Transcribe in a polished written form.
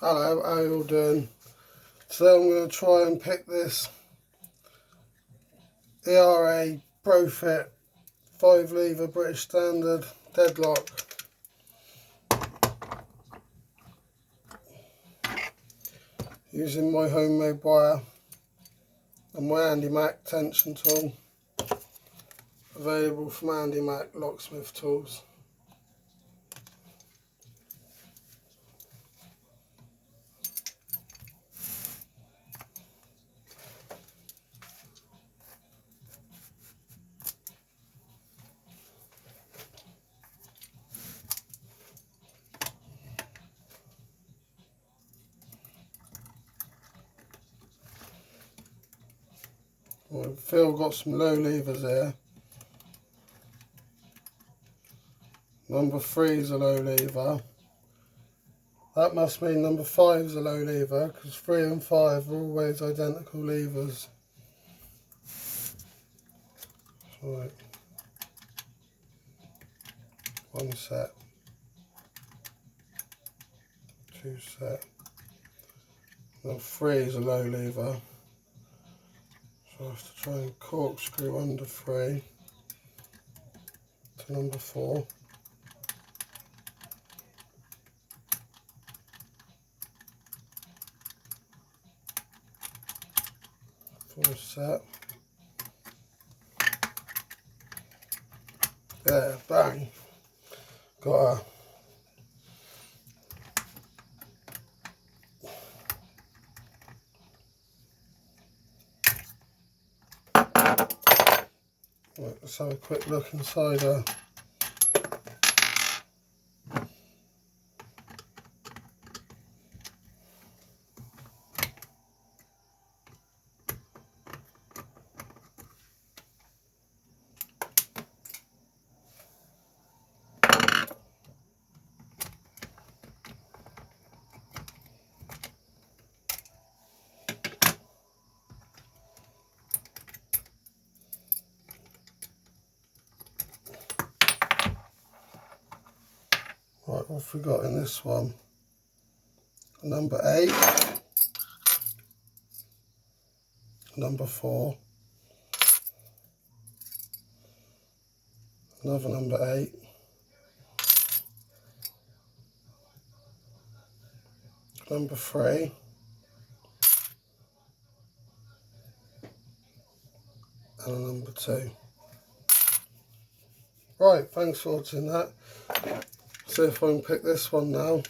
Hello, how you all doing? Today I'm going to try and pick this ERA Profit 5 lever British Standard deadlock. Using my homemade wire and my Handy Mac tension tool, available from Handy Mac locksmith tools. I feel I've got some low levers here. Number 3 is a low lever. That must mean number 5 is a low lever, because 3 and 5 are always identical levers. Right. One set. 2 set. Number 3 is a low lever. So I have to try and corkscrew under 3 to number 4. Full set. There, bang. Got a right, let's have a quick look inside her. Right, what have we got in this one? Number 8, number 4, another number 8, number 3, and a number 2. Right, thanks for watching that. See if I can pick this one now.